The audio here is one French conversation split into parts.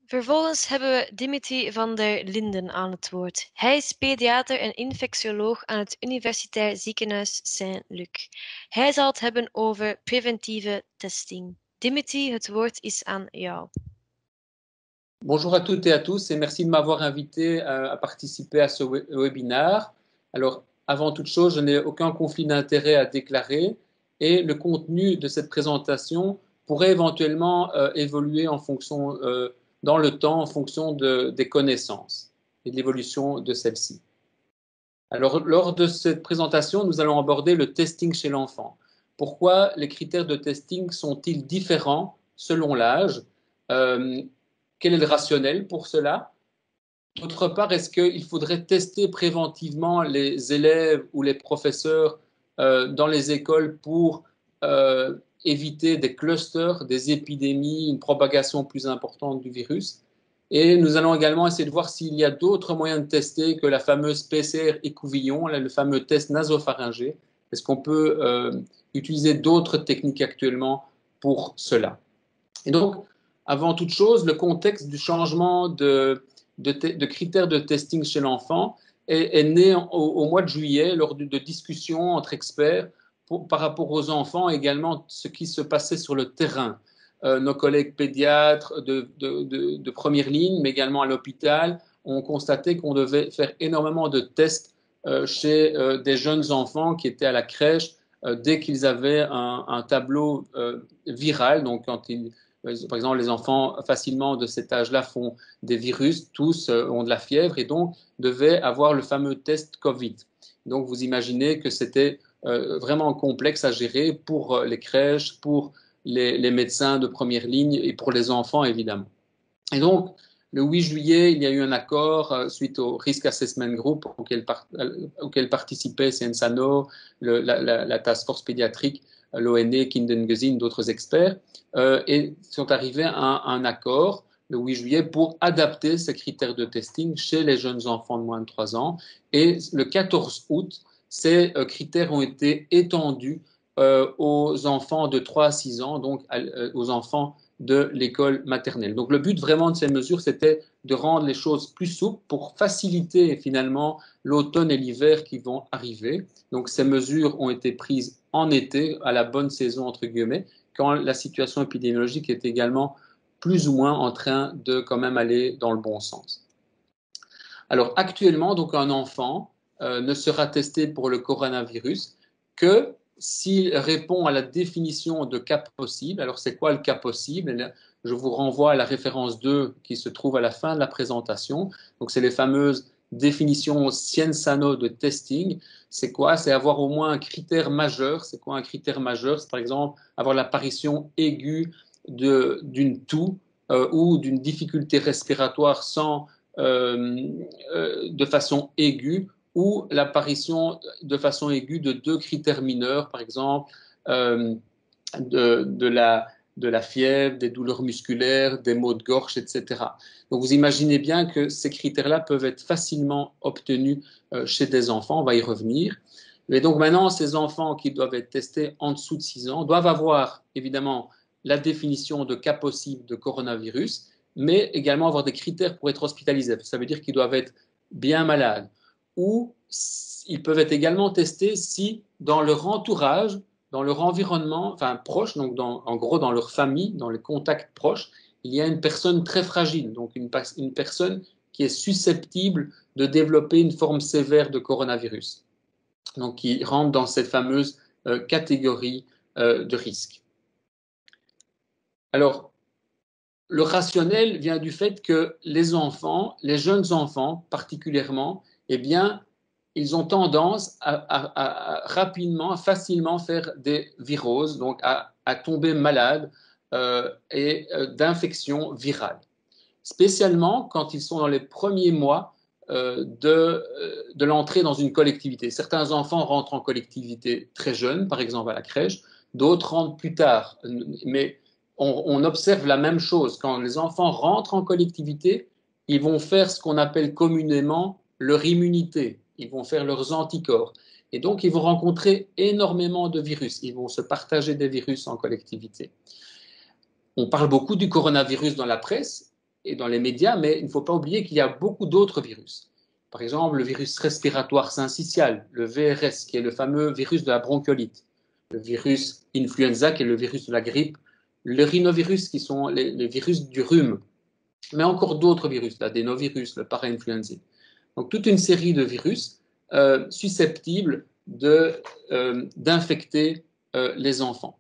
Vervolgens hebben we Dimitri van der Linden aan het woord. Hij is pediater en infectioloog aan het Universitair Ziekenhuis Saint-Luc. Hij zal het hebben over preventieve testing. Dimitri, het woord is aan jou. Bonjour à toutes et à tous et merci de m'avoir invité à participer à ce webinaire. Alors, avant toute chose, je n'ai aucun conflit d'intérêt à déclarer et le contenu de cette présentation pourrait éventuellement évoluer en fonction, dans le temps en fonction des connaissances et de l'évolution de celles-ci. Alors, lors de cette présentation, nous allons aborder le testing chez l'enfant. Pourquoi les critères de testing sont-ils différents selon l'âge? Quel est le rationnel pour cela? D'autre part, est-ce qu'il faudrait tester préventivement les élèves ou les professeurs dans les écoles pour éviter des clusters, des épidémies, une propagation plus importante du virus? Et nous allons également essayer de voir s'il y a d'autres moyens de tester que la fameuse PCR écouvillon, le fameux test nasopharyngé. Est-ce qu'on peut utiliser d'autres techniques actuellement pour cela? Et donc, avant toute chose, le contexte du changement de critères de testing chez l'enfant est né au mois de juillet lors de discussions entre experts par rapport aux enfants et également ce qui se passait sur le terrain. Nos collègues pédiatres de première ligne, mais également à l'hôpital, ont constaté qu'on devait faire énormément de tests chez des jeunes enfants qui étaient à la crèche dès qu'ils avaient un tableau viral. Donc, par exemple, les enfants facilement de cet âge-là font des virus, tous ont de la fièvre et donc devaient avoir le fameux test Covid. Donc, vous imaginez que c'était vraiment complexe à gérer pour les crèches, pour les médecins de première ligne et pour les enfants, évidemment. Et donc, le 8 juillet, il y a eu un accord suite au Risk Assessment Group auquel participaient CNSANO, la Task Force pédiatrique, l'ONE, Kindergezin, d'autres experts, et sont arrivés à un accord le 8 juillet pour adapter ces critères de testing chez les jeunes enfants de moins de 3 ans. Et le 14 août, ces critères ont été étendus aux enfants de 3 à 6 ans, donc aux enfants de l'école maternelle. Donc le but vraiment de ces mesures, c'était de rendre les choses plus souples pour faciliter finalement l'automne et l'hiver qui vont arriver. Donc ces mesures ont été prises en été, à la bonne saison entre guillemets, quand la situation épidémiologique est également plus ou moins en train de quand même aller dans le bon sens. Alors actuellement, donc un enfant ne sera testé pour le coronavirus que s'il répond à la définition de cas possible. Alors c'est quoi le cas possible? Je vous renvoie à la référence 2 qui se trouve à la fin de la présentation. Donc c'est les fameuses définitions CNSANO de testing. C'est quoi? C'est avoir au moins un critère majeur. C'est quoi un critère majeur? C'est par exemple avoir l'apparition aiguë d'une toux ou d'une difficulté respiratoire de façon aiguë ou l'apparition de façon aiguë de 2 critères mineurs, par exemple de la fièvre, des douleurs musculaires, des maux de gorge, etc. Donc vous imaginez bien que ces critères-là peuvent être facilement obtenus chez des enfants, on va y revenir. Mais donc maintenant, ces enfants qui doivent être testés en dessous de 6 ans doivent avoir évidemment la définition de cas possible de coronavirus, mais également avoir des critères pour être hospitalisés. Ça veut dire qu'ils doivent être bien malades. Ou ils peuvent être également testés si dans leur entourage, dans leur environnement, enfin proche, donc en gros dans leur famille, dans les contacts proches, il y a une personne très fragile, donc une personne qui est susceptible de développer une forme sévère de coronavirus, donc qui rentre dans cette fameuse catégorie de risque. Alors, le rationnel vient du fait que les enfants, les jeunes enfants particulièrement, eh bien, ils ont tendance à rapidement, facilement faire des viroses, donc à tomber malades d'infections virales. Spécialement quand ils sont dans les premiers mois de l'entrée dans une collectivité. Certains enfants rentrent en collectivité très jeunes, par exemple à la crèche, d'autres rentrent plus tard. Mais on observe la même chose. Quand les enfants rentrent en collectivité, ils vont faire ce qu'on appelle communément leur immunité. Ils vont faire leurs anticorps. Et donc, ils vont rencontrer énormément de virus. Ils vont se partager des virus en collectivité. On parle beaucoup du coronavirus dans la presse. et dans les médias, mais il ne faut pas oublier qu'il y a beaucoup d'autres virus. Par exemple, le virus respiratoire syncytial, le VRS, qui est le fameux virus de la bronchiolite, le virus influenza, qui est le virus de la grippe, le rhinovirus, qui sont les virus du rhume, mais encore d'autres virus, l'adénovirus, le parainfluenza. Donc toute une série de virus susceptibles d'infecter les enfants.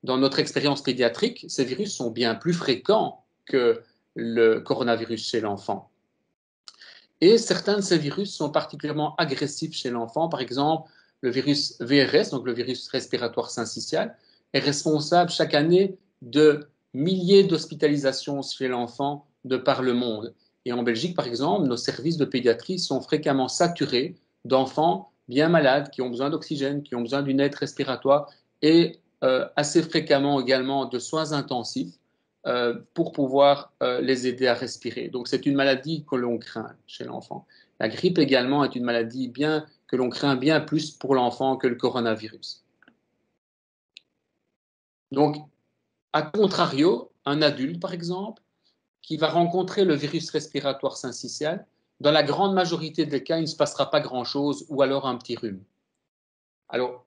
Dans notre expérience pédiatrique, ces virus sont bien plus fréquents que le coronavirus chez l'enfant. Et certains de ces virus sont particulièrement agressifs chez l'enfant. Par exemple, le virus VRS, donc le virus respiratoire syncytial, est responsable chaque année de milliers d'hospitalisations chez l'enfant de par le monde. Et en Belgique, par exemple, nos services de pédiatrie sont fréquemment saturés d'enfants bien malades, qui ont besoin d'oxygène, qui ont besoin d'une aide respiratoire et assez fréquemment également de soins intensifs pour pouvoir les aider à respirer. Donc c'est une maladie que l'on craint chez l'enfant. La grippe également est une maladie que l'on craint bien plus pour l'enfant que le coronavirus. Donc, à contrario, un adulte, par exemple, qui va rencontrer le virus respiratoire syncytial, dans la grande majorité des cas, il ne se passera pas grand-chose ou alors un petit rhume. Alors,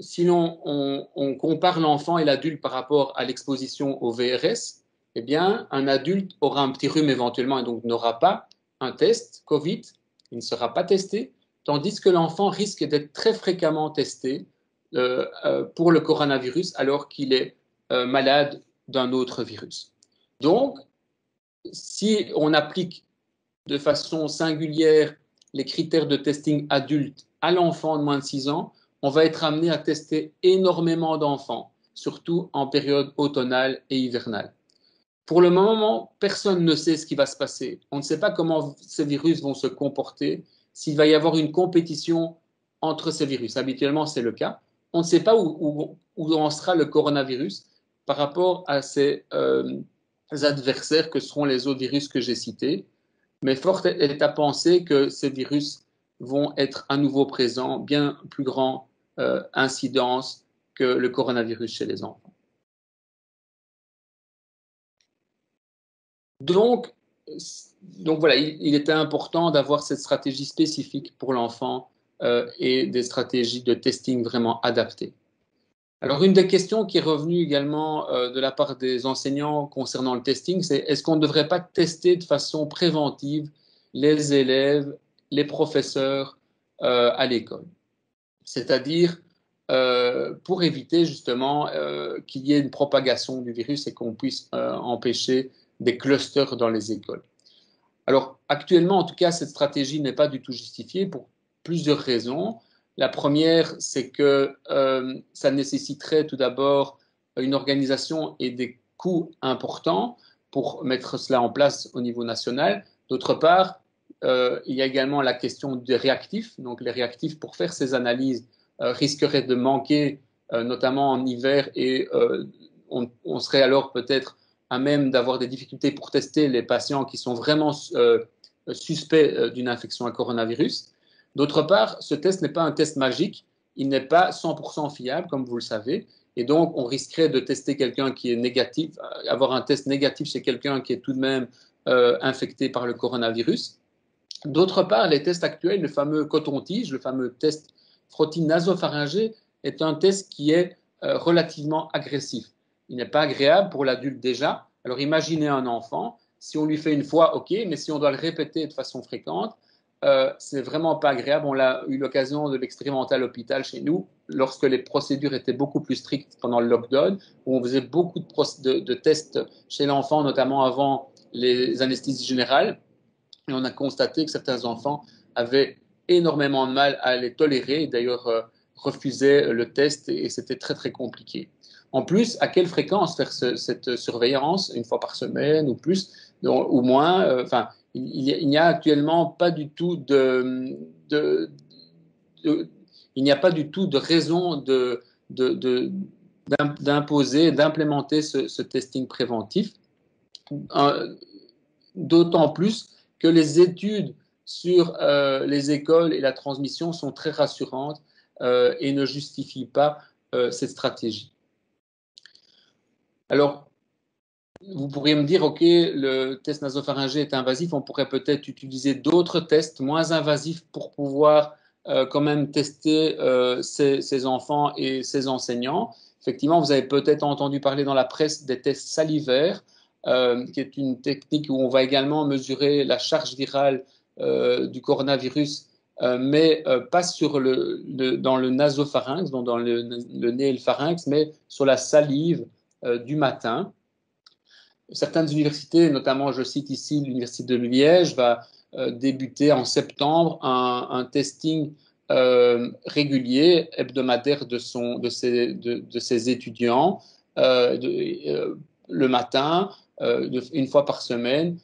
si on compare l'enfant et l'adulte par rapport à l'exposition au VRS, eh bien, un adulte aura un petit rhume éventuellement et donc n'aura pas un test Covid, il ne sera pas testé, tandis que l'enfant risque d'être très fréquemment testé pour le coronavirus alors qu'il est malade d'un autre virus. Donc, si on applique de façon singulière les critères de testing adulte à l'enfant de moins de 6 ans, on va être amené à tester énormément d'enfants, surtout en période automnale et hivernale. Pour le moment, personne ne sait ce qui va se passer. On ne sait pas comment ces virus vont se comporter, s'il va y avoir une compétition entre ces virus. Habituellement, c'est le cas. On ne sait pas où en sera le coronavirus par rapport à ces adversaires que seront les autres virus que j'ai cités. Mais fort est à penser que ces virus vont être à nouveau présents, bien plus grande incidence que le coronavirus chez les enfants. Donc voilà, il était important d'avoir cette stratégie spécifique pour l'enfant et des stratégies de testing vraiment adaptées. Alors, une des questions qui est revenue également de la part des enseignants concernant le testing, c'est est-ce qu'on ne devrait pas tester de façon préventive les élèves, les professeurs à l'école? C'est-à-dire pour éviter justement qu'il y ait une propagation du virus et qu'on puisse empêcher des clusters dans les écoles. Alors, actuellement, en tout cas, cette stratégie n'est pas du tout justifiée pour plusieurs raisons. La première, c'est que ça nécessiterait tout d'abord une organisation et des coûts importants pour mettre cela en place au niveau national. D'autre part, il y a également la question des réactifs. Donc, les réactifs, pour faire ces analyses, risqueraient de manquer, notamment en hiver, et on serait alors peut-être à même d'avoir des difficultés pour tester les patients qui sont vraiment suspects d'une infection à coronavirus. D'autre part, ce test n'est pas un test magique, il n'est pas 100% fiable, comme vous le savez, et donc on risquerait de tester quelqu'un qui est négatif, avoir un test négatif chez quelqu'un qui est tout de même infecté par le coronavirus. D'autre part, les tests actuels, le fameux coton-tige, le fameux test frottis nasopharyngé, est un test qui est relativement agressif. Il n'est pas agréable pour l'adulte déjà. Alors imaginez un enfant, si on lui fait une fois, ok, mais si on doit le répéter de façon fréquente, c'est vraiment pas agréable. On a eu l'occasion de l'expérimenter à l'hôpital chez nous, lorsque les procédures étaient beaucoup plus strictes pendant le lockdown, où on faisait beaucoup de tests chez l'enfant, notamment avant les anesthésies générales. Et on a constaté que certains enfants avaient énormément de mal à les tolérer, et d'ailleurs refusaient le test, et c'était très très compliqué. En plus, à quelle fréquence faire cette surveillance? Une fois par semaine ou plus, ou moins? Enfin, il n'y a actuellement pas du tout il n'y a pas du tout de raison d'imposer, d'implémenter ce testing préventif. D'autant plus que les études sur les écoles et la transmission sont très rassurantes et ne justifient pas cette stratégie. Alors, vous pourriez me dire, OK, le test nasopharyngé est invasif, on pourrait peut-être utiliser d'autres tests moins invasifs pour pouvoir quand même tester ces enfants et ces enseignants. Effectivement, vous avez peut-être entendu parler dans la presse des tests salivaires, qui est une technique où on va également mesurer la charge virale du coronavirus, mais pas dans le nasopharynx, donc dans le nez et le pharynx, mais sur la salive du matin. Certaines universités, notamment je cite ici l'université de Liège, va débuter en septembre un testing régulier, hebdomadaire de ses étudiants le matin, une fois par semaine,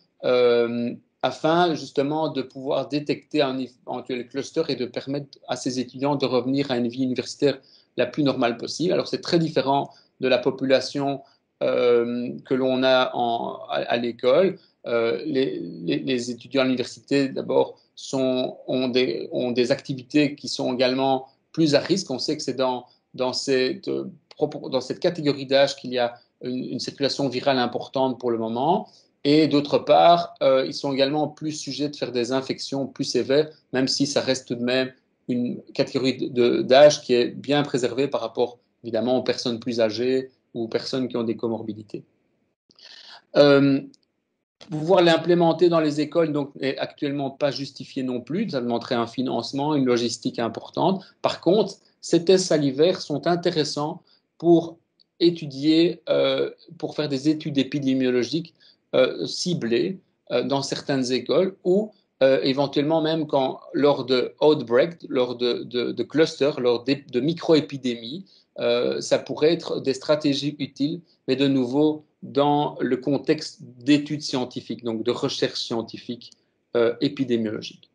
afin justement de pouvoir détecter un éventuel cluster et de permettre à ces étudiants de revenir à une vie universitaire la plus normale possible. Alors c'est très différent de la population que l'on a à l'école. Les étudiants à l'université, d'abord, ont des activités qui sont également plus à risque. On sait que c'est dans cette catégorie d'âge qu'il y a une circulation virale importante pour le moment. Et d'autre part, ils sont également plus sujets de faire des infections plus sévères, même si ça reste tout de même une catégorie d'âge qui est bien préservée par rapport, évidemment, aux personnes plus âgées ou aux personnes qui ont des comorbidités. Pouvoir l'implémenter dans les écoles donc n'est actuellement pas justifié non plus. Ça demanderait un financement, une logistique importante. Par contre, ces tests salivaires sont intéressants pour étudier, pour faire des études épidémiologiques ciblées dans certaines écoles ou éventuellement même lors de outbreak, lors de clusters, lors de micro-épidémies, ça pourrait être des stratégies utiles, mais de nouveau dans le contexte d'études scientifiques, donc de recherche scientifique épidémiologique.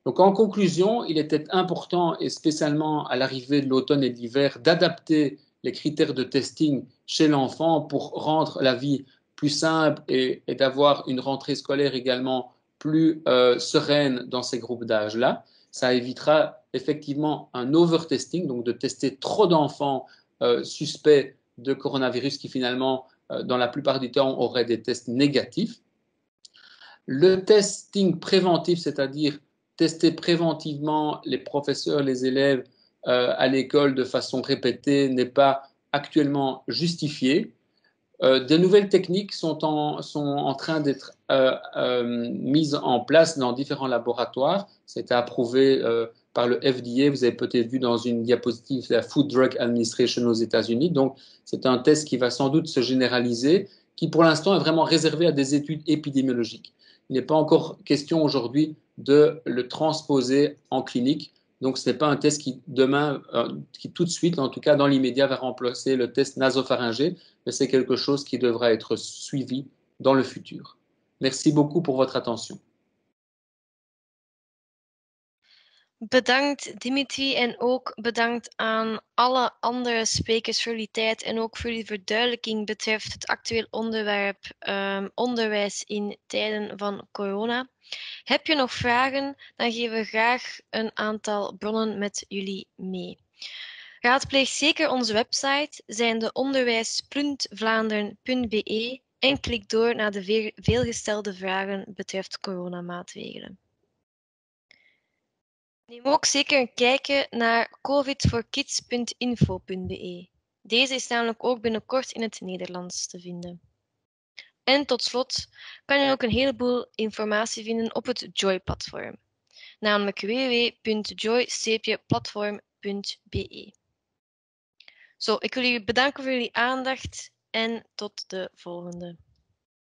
Donc en conclusion, il était important, et spécialement à l'arrivée de l'automne et de l'hiver, d'adapter les critères de testing chez l'enfant pour rendre la vie plus simple et d'avoir une rentrée scolaire également plus sereine dans ces groupes d'âge-là. Ça évitera effectivement un overtesting, donc de tester trop d'enfants suspects de coronavirus qui finalement, dans la plupart du temps, auraient des tests négatifs. Le testing préventif, c'est-à-dire tester préventivement les professeurs, les élèves à l'école de façon répétée, n'est pas actuellement justifié. De nouvelles techniques sont en train d'être mises en place dans différents laboratoires. C'est approuvé par le FDA. Vous avez peut-être vu dans une diapositive la Food Drug Administration aux États-Unis. Donc, c'est un test qui va sans doute se généraliser, qui pour l'instant est vraiment réservé à des études épidémiologiques. Il n'est pas encore question aujourd'hui de le transposer en clinique. Donc, ce n'est pas un test qui demain, qui tout de suite, en tout cas dans l'immédiat, va remplacer le test nasopharyngé, mais c'est quelque chose qui devra être suivi dans le futur. Merci beaucoup pour votre attention. Bedankt Dimitri en ook bedankt aan alle andere sprekers voor jullie tijd en ook voor jullie verduidelijking betreft het actueel onderwerp onderwijs in tijden van corona. Heb je nog vragen, dan geven we graag een aantal bronnen met jullie mee. Raadpleeg zeker onze website zijnde onderwijs.vlaanderen.be en klik door naar de veelgestelde vragen betreft coronamaatregelen. Neem ook zeker een kijkje naar covidforkids.info.be. Deze is namelijk ook binnenkort in het Nederlands te vinden. En tot slot kan je ook een heleboel informatie vinden op het Joy-platform, namelijk www.joy-platform.be. Zo, ik wil jullie bedanken voor jullie aandacht en tot de volgende.